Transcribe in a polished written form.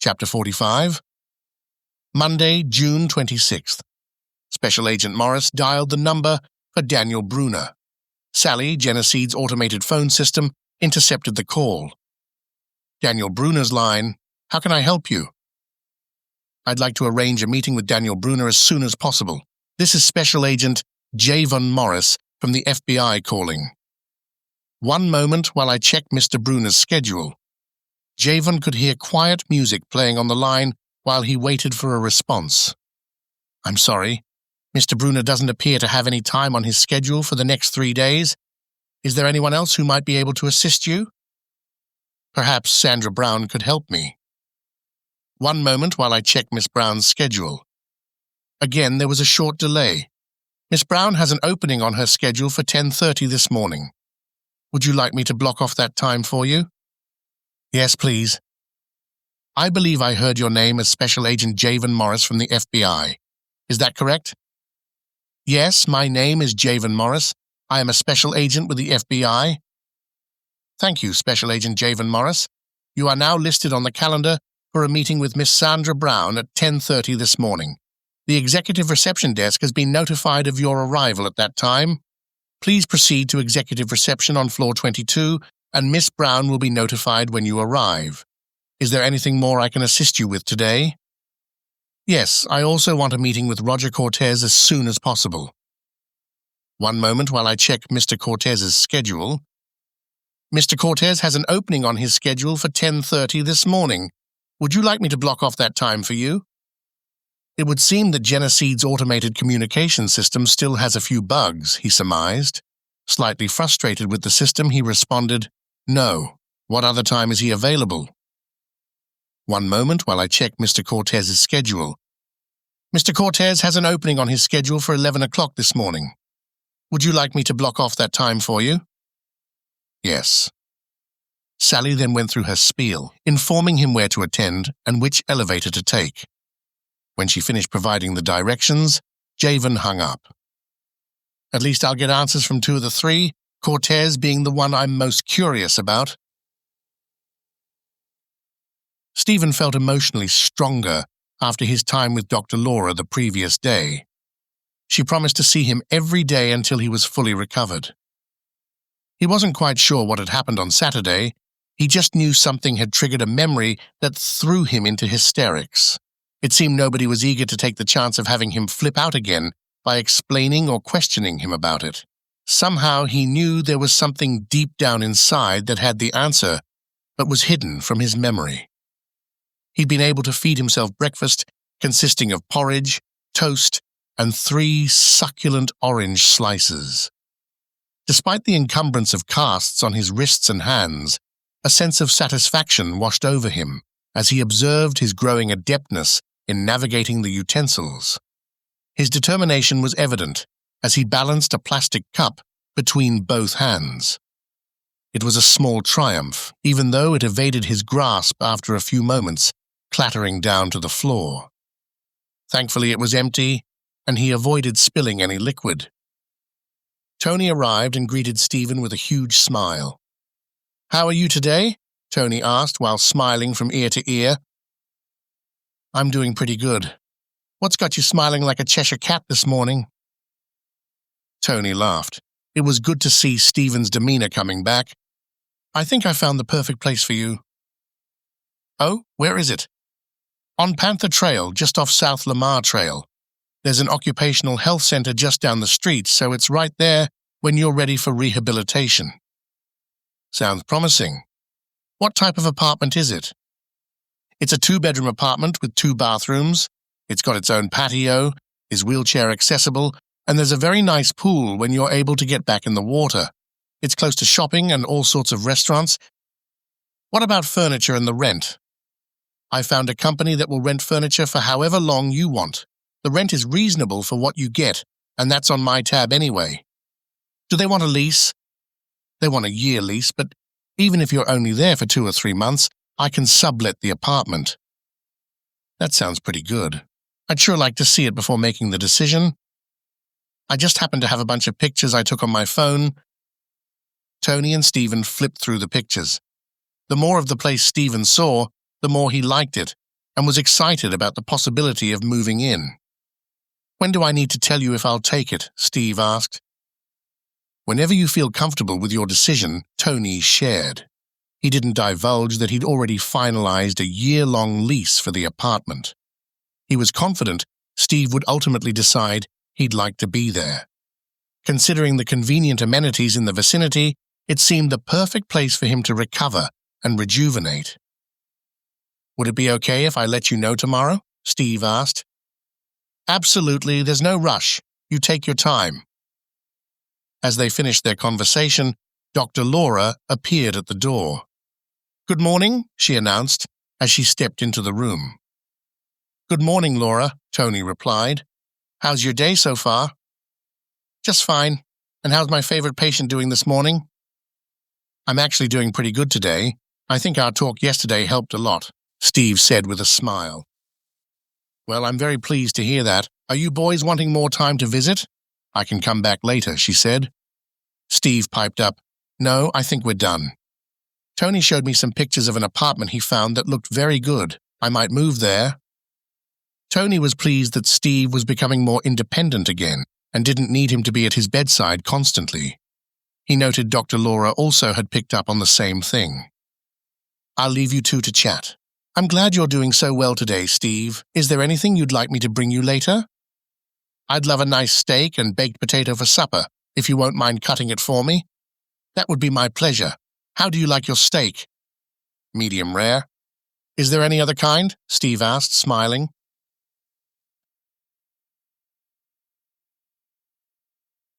Chapter 45. Monday, June 26th. Special Agent Morris dialed the number for Daniel Bruner. Sally, GenaSeed's automated phone system, intercepted the call. Daniel Bruner's line, "How can I help you?" "I'd like to arrange a meeting with Daniel Bruner as soon as possible. This is Special Agent Javon Morris from the FBI calling." "One moment while I check Mr. Bruner's schedule." Javon could hear quiet music playing on the line while he waited for a response. "I'm sorry. Mr. Bruner doesn't appear to have any time on his schedule for the next 3 days. Is there anyone else who might be able to assist you?" "Perhaps Sandra Brown could help me." "One moment while I check Miss Brown's schedule." Again, there was a short delay. "Miss Brown has an opening on her schedule for 10:30 this morning. Would you like me to block off that time for you?" "Yes, please." "I believe I heard your name as Special Agent Javon Morris from the FBI. Is that correct?" "Yes, my name is Javon Morris. I am a special agent with the FBI." "Thank you, Special Agent Javon Morris. You are now listed on the calendar for a meeting with Miss Sandra Brown at 10:30 this morning. The executive reception desk has been notified of your arrival at that time. Please proceed to executive reception on floor 22, and Miss Brown will be notified when you arrive. Is there anything more I can assist you with today?" "Yes, I also want a meeting with Roger Cortez as soon as possible." "One moment while I check Mr. Cortez's schedule." "Mr. Cortez has an opening on his schedule for 10:30 this morning. Would you like me to block off that time for you?" It would seem that GenaSeed's automated communication system still has a few bugs, he surmised. Slightly frustrated with the system, he responded, "No. What other time is he available?" "One moment while I check Mr. Cortez's schedule." "Mr. Cortez has an opening on his schedule for 11 o'clock this morning. Would you like me to block off that time for you?" "Yes." Sally then went through her spiel, informing him where to attend and which elevator to take. When she finished providing the directions, Javon hung up. "At least I'll get answers from 2 of the 3, Cortez being the one I'm most curious about." Stephen felt emotionally stronger after his time with Dr. Laura the previous day. She promised to see him every day until he was fully recovered. He wasn't quite sure what had happened on Saturday. He just knew something had triggered a memory that threw him into hysterics. It seemed nobody was eager to take the chance of having him flip out again by explaining or questioning him about it. Somehow he knew there was something deep down inside that had the answer, but was hidden from his memory. He'd been able to feed himself breakfast consisting of porridge, toast, and 3 succulent orange slices. Despite the encumbrance of casts on his wrists and hands, a sense of satisfaction washed over him as he observed his growing adeptness in navigating the utensils. His determination was evident as he balanced a plastic cup between both hands. It was a small triumph, even though it evaded his grasp after a few moments, clattering down to the floor. Thankfully it was empty, and he avoided spilling any liquid. Tony arrived and greeted Stephen with a huge smile. "How are you today?" Tony asked while smiling from ear to ear. "I'm doing pretty good. What's got you smiling like a Cheshire cat this morning?" Tony laughed. It was good to see Stephen's demeanor coming back. "I think I found the perfect place for you." "Oh, where is it?" "On Panther Trail, just off South Lamar Trail. There's an occupational health center just down the street, so it's right there when you're ready for rehabilitation." "Sounds promising. What type of apartment is it?" "It's a 2-bedroom apartment with 2 bathrooms. It's got its own patio, is wheelchair accessible, and there's a very nice pool when you're able to get back in the water. It's close to shopping and all sorts of restaurants." "What about furniture and the rent?" "I found a company that will rent furniture for however long you want. The rent is reasonable for what you get, and that's on my tab anyway." "Do they want a lease?" "They want a year lease, but even if you're only there for 2 or 3 months, I can sublet the apartment." "That sounds pretty good. I'd sure like to see it before making the decision. I just happen to have a bunch of pictures I took on my phone." Tony and Stephen flipped through the pictures. The more of the place Stephen saw, the more he liked it, and was excited about the possibility of moving in. "When do I need to tell you if I'll take it?" Steve asked. Whenever you feel comfortable with your decision, Tony shared. He didn't divulge that he'd already finalized a year-long lease for the apartment. He was confident Steve would ultimately decide he'd like to be there. Considering the convenient amenities in the vicinity, it seemed the perfect place for him to recover and rejuvenate. "Would it be okay if I let you know tomorrow?" Steve asked. "Absolutely, there's no rush. You take your time." As they finished their conversation, Dr. Laura appeared at the door. "Good morning," she announced as she stepped into the room. "Good morning, Laura," Tony replied. "How's your day so far?" "Just fine. And how's my favorite patient doing this morning?" "I'm actually doing pretty good today. I think our talk yesterday helped a lot," Steve said with a smile. "Well, I'm very pleased to hear that. Are you boys wanting more time to visit?" "I can come back later," she said. Steve piped up, "No, I think we're done. Tony showed me some pictures of an apartment he found that looked very good. I might move there." Tony was pleased that Steve was becoming more independent again and didn't need him to be at his bedside constantly. He noted Dr. Laura also had picked up on the same thing. "I'll leave you two to chat. I'm glad you're doing so well today, Steve. Is there anything you'd like me to bring you later?" "I'd love a nice steak and baked potato for supper, if you won't mind cutting it for me." "That would be my pleasure. How do you like your steak?" "Medium rare." "Is there any other kind?" Steve asked, smiling.